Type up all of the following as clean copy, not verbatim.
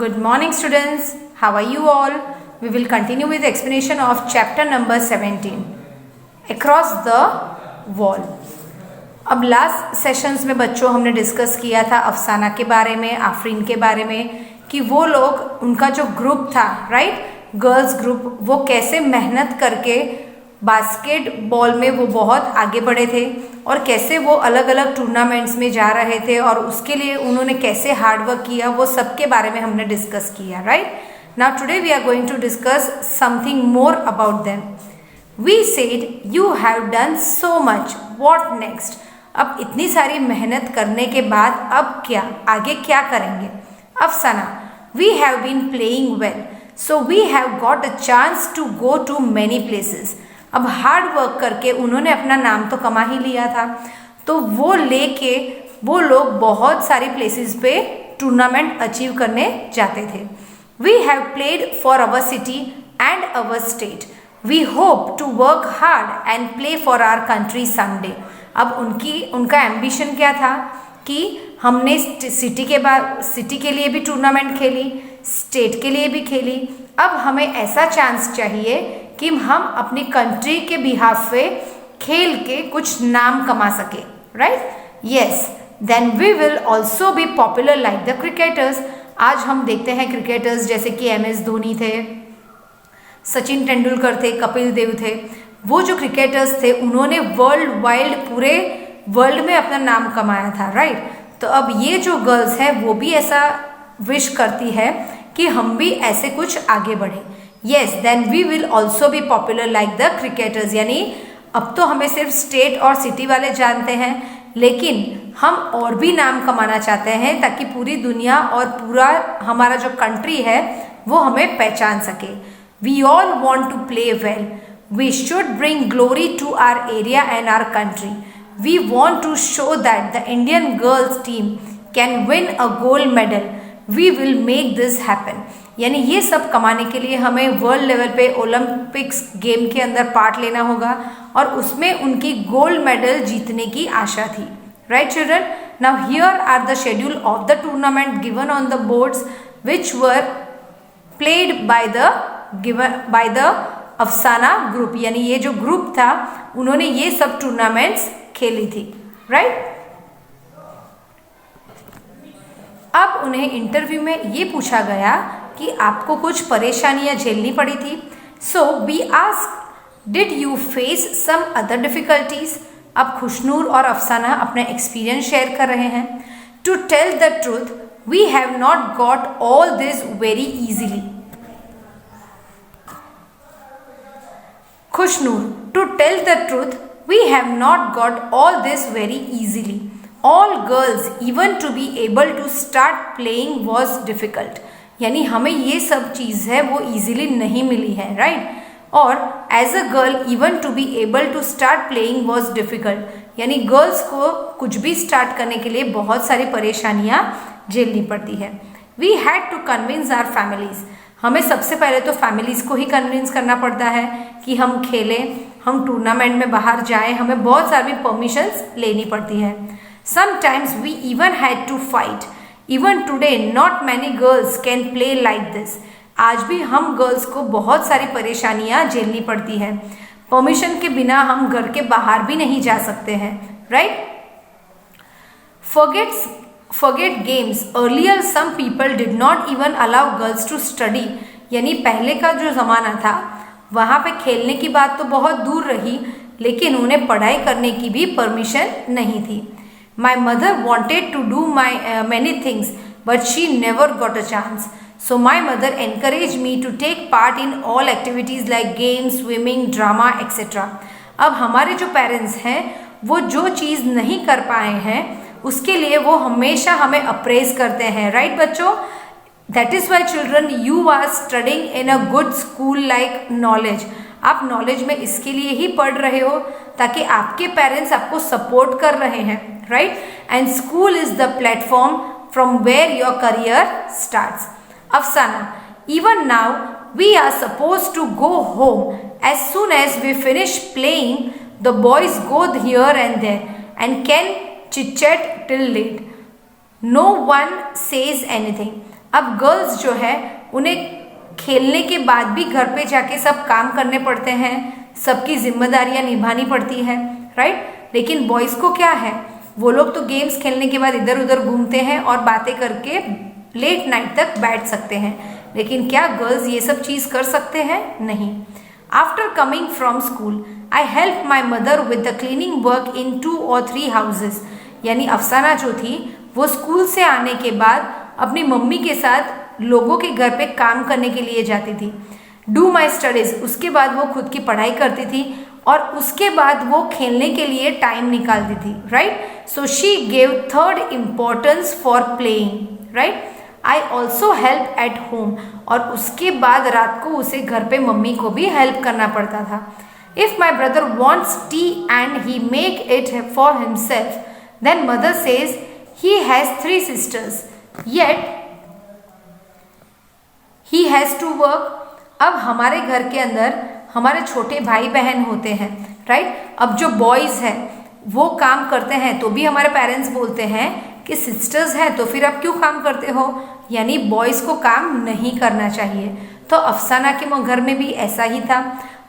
Good morning students, how are you all? We will continue with the explanation of chapter number 17, Across the Wall. अब last sessions में बच्चों हमने discuss किया था अफसाना के बारे में, आफरीन के बारे में कि वो लोग, उनका जो ग्रुप था, राइट, गर्ल्स ग्रुप, वो कैसे मेहनत करके बास्केटबॉल में वो बहुत आगे बढ़े थे और कैसे वो अलग अलग टूर्नामेंट्स में जा रहे थे और उसके लिए उन्होंने कैसे हार्डवर्क किया, वो सब के बारे में हमने डिस्कस किया, right. Now today we are going to discuss something more about them. We said you have done so much, what next. अब इतनी सारी मेहनत करने के बाद अब क्या, आगे क्या करेंगे. Afsana, we have been playing well, so we have got a chance to go to many places. अब हार्ड वर्क करके उन्होंने अपना नाम तो कमा ही लिया था, तो वो लेके वो लोग बहुत सारी प्लेसेस पे टूर्नामेंट अचीव करने जाते थे. We have played for our city and our state. We hope to work hard and play for our country someday. अब उनका एम्बिशन क्या था कि हमने सिटी के लिए भी टूर्नामेंट खेली, स्टेट के लिए भी खेली, अब हमें ऐसा चांस चाहिए कि हम अपनी कंट्री के बिहाफ पे खेल के कुछ नाम कमा सके, right. Yes, then we will also be popular like the cricketers. आज हम देखते हैं क्रिकेटर्स जैसे कि MS धोनी थे, सचिन तेंदुलकर थे, कपिल देव थे. वो जो क्रिकेटर्स थे उन्होंने वर्ल्ड वाइड पूरे वर्ल्ड में अपना नाम कमाया था, राइट. तो अब ये जो गर्ल्स हैं वो भी ऐसा विश करती है कि हम भी ऐसे कुछ आगे बढ़े. Yes, then we will also be popular like the cricketers. यानी अब तो हमें सिर्फ स्टेट और सिटी वाले जानते हैं, लेकिन हम और भी नाम कमाना चाहते हैं ताकि पूरी दुनिया और पूरा हमारा जो कंट्री है वो हमें पहचान सके. We all want to play well. We should bring glory to our area and our country. We want to show that the Indian girls team can win a gold medal. We will make this happen. यानी ये सब कमाने के लिए हमें world level पे Olympics game के अंदर पार्ट लेना होगा और उसमें उनकी गोल्ड मेडल जीतने की आशा थी, right children. Now here are the schedule of the tournament given on the boards which were played by the Afsana group. यानी ये जो ग्रुप था उन्होंने ये सब टूर्नामेंट्स खेली थी, राइट. अब उन्हें इंटरव्यू में ये पूछा गया कि आपको कुछ परेशानियां झेलनी पड़ी थी. So we ask did you face some other difficulties. अब खुशनूर और अफसाना अपना एक्सपीरियंस शेयर कर रहे हैं. To tell the truth we have not got all this very easily. Khushnoor, to tell the truth we have not got all this very easily. All girls even to be able to start playing was difficult. यानी हमें ये सब चीज़ है वो easily नहीं मिली है, right. और as a girl even to be able to start playing was difficult. यानी गर्ल्स को कुछ भी स्टार्ट करने के लिए बहुत सारी परेशानियाँ झेलनी पड़ती है. We had to convince our families. हमें सबसे पहले तो फैमिलीज़ को ही कन्विंस करना पड़ता है कि हम खेलें, हम टूर्नामेंट में बाहर जाएं, हमें बहुत सारी परमिशंस लेनी पड़ती है. Sometimes we even had to fight. Even today, not many girls can play like this. आज भी हम गर्ल्स को बहुत सारी परेशानियाँ झेलनी पड़ती है. परमिशन के बिना हम घर के बाहर भी नहीं जा सकते हैं, right? Forget games. Earlier, some people did not even allow girls to study. यानी पहले का जो ज़माना था वहाँ पे खेलने की बात तो बहुत दूर रही, लेकिन उन्हें पढ़ाई करने की भी परमिशन नहीं थी. My mother wanted to do many things, but she never got a chance. So my mother encouraged me to take part in all activities like games, swimming, drama, etc. अब हमारे जो पेरेंट्स हैं वो जो चीज़ नहीं कर पाए हैं उसके लिए वो हमेशा हमें अप्रेज करते हैं, राइट बच्चों. That is why children you are studying in a good school like knowledge. आप नॉलेज में इसके लिए ही पढ़ रहे हो ताकि आपके पेरेंट्स आपको सपोर्ट कर रहे हैं, right. And school is the platform from where your career starts. Afsana, even now we are suppose to go home as soon as we finish playing. The boys go here and there and can chit chat till late. No one says anything. अब girls जो है उन्हें खेलने के बाद भी घर पे जाके सब काम करने पड़ते हैं, सबकी जिम्मेदारियां निभानी पड़ती है, राइट। लेकिन बॉयज़ को क्या है, वो लोग तो गेम्स खेलने के बाद इधर उधर घूमते हैं और बातें करके लेट नाइट तक बैठ सकते हैं। लेकिन क्या गर्ल्स ये सब चीज़ कर सकते हैं? नहीं। After coming from school I help my mother with the cleaning work in 2 or 3 houses. यानी अफसाना जो थी वो स्कूल से आने के बाद अपनी मम्मी के साथ लोगों के घर पे काम करने के लिए जाती थी। डू माई स्टडीज़, उसके बाद वो खुद की पढ़ाई करती थी और उसके बाद वो खेलने के लिए टाइम निकालती थी, right. So she gave third importance for playing, right. I also help at home, और उसके बाद रात को उसे घर पे मम्मी को भी हेल्प करना पड़ता था। If my brother wants tea and he make it for himself, then mother says he has 3 sisters, yet he has to work। अब हमारे घर के अंदर हमारे छोटे भाई बहन होते हैं, राइट। अब जो बॉयज़ हैं वो काम करते हैं तो भी हमारे पेरेंट्स बोलते हैं कि सिस्टर्स हैं तो फिर आप क्यों काम करते हो, यानी बॉयज़ को काम नहीं करना चाहिए। तो अफसाना के घर में भी ऐसा ही था।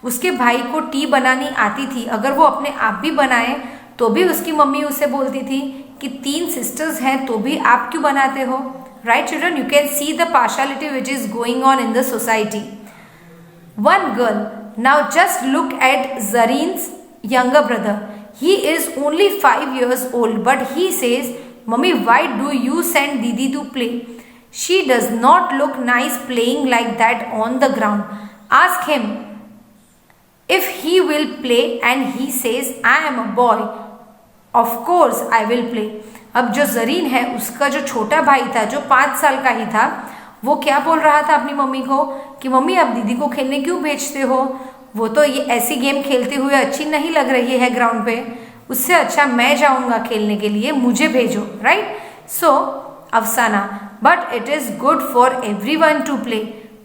उसके भाई को टी बनानी आती थी, अगर वो अपने आप भी बनाए तो भी उसकी मम्मी उसे बोलती थी कि 3 sisters हैं तो भी आप क्यों बनाते हो, right children. You can see the partiality which is going on in the society. One girl, now just look at Zareen's younger brother. He is only 5 years old, but he says, "Mummy, why do you send Didi to play? She does not look nice playing like that on the ground. Ask him if he will play and he says, I am a boy. Of course I will play." अब जो जरीन है उसका जो छोटा भाई था जो 5 साल का ही था, वो क्या बोल रहा था अपनी मम्मी को कि मम्मी आप दीदी को खेलने क्यों भेजते हो, वो तो ये ऐसी गेम खेलते हुए अच्छी नहीं लग रही है ग्राउंड पे, उससे अच्छा मैं जाऊंगा खेलने के लिए, मुझे भेजो, right. So Afsana, but it is good for everyone to play.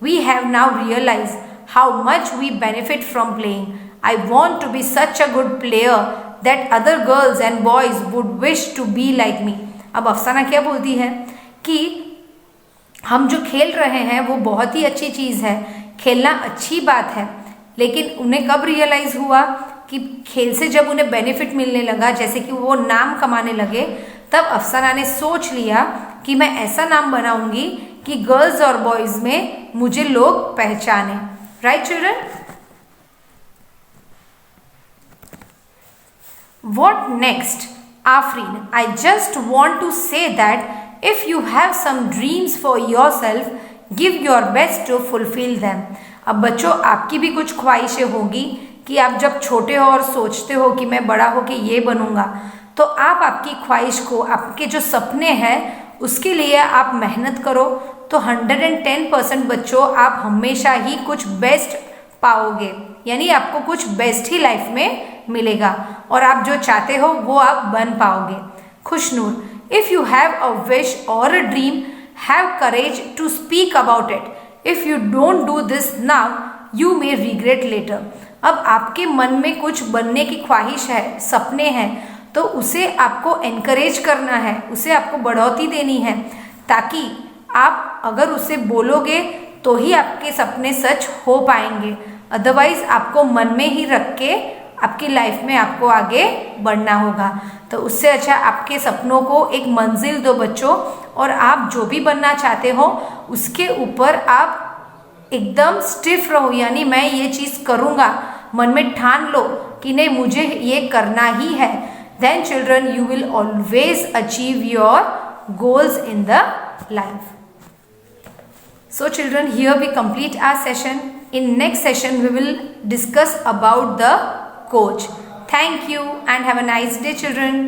We have now realise how much we benefit from playing. I want to be such a good player that other girls and boys would wish to be like me. अब अफसाना क्या बोलती है कि हम जो खेल रहे हैं वो बहुत ही अच्छी चीज़ है, खेलना अच्छी बात है, लेकिन उन्हें कब रियलाइज़ हुआ कि खेल से जब उन्हें बेनिफिट मिलने लगा, जैसे कि वो नाम कमाने लगे, तब अफसाना ने सोच लिया कि मैं ऐसा नाम बनाऊंगी कि गर्ल्स और बॉयज़ में मुझे लोग पहचाने, right children. What next? Afreen, I just want to say that if you have some dreams for yourself, give your best to fulfill them. अब बच्चों आपकी भी कुछ ख्वाहिशें होगी कि आप जब छोटे हो और सोचते हो कि मैं बड़ा हो के ये बनूंगा, तो आप आपकी ख्वाहिश को, आपके जो सपने हैं उसके लिए आप मेहनत करो, तो 110% बच्चों आप हमेशा ही कुछ बेस्ट पाओगे, यानी आपको कुछ बेस्ट ही लाइफ में मिलेगा और आप जो चाहते हो वो आप बन पाओगे। Khushnoor, if you have a wish or a dream, have courage to speak about it. If you don't do this now, you may regret later. अब आपके मन में कुछ बनने की ख्वाहिश है, सपने हैं, तो उसे आपको एनकरेज करना है, उसे आपको बढ़ोतरी देनी है, ताकि आप अगर उसे बोलोगे तो ही आपके सपने सच हो पाएंगे। अदरवाइज आपको मन में ही रख के आपकी लाइफ में आपको आगे बढ़ना होगा। तो उससे अच्छा आपके सपनों को एक मंजिल दो बच्चों, और आप जो भी बनना चाहते हो उसके ऊपर आप एकदम स्टिफ रहो, यानी मैं ये चीज़ करूँगा, मन में ठान लो कि नहीं मुझे ये करना ही है। Then children you will always achieve your goals in the life. So children, here we complete our session. In next session we will discuss about the coach. Thank you and have a nice day children.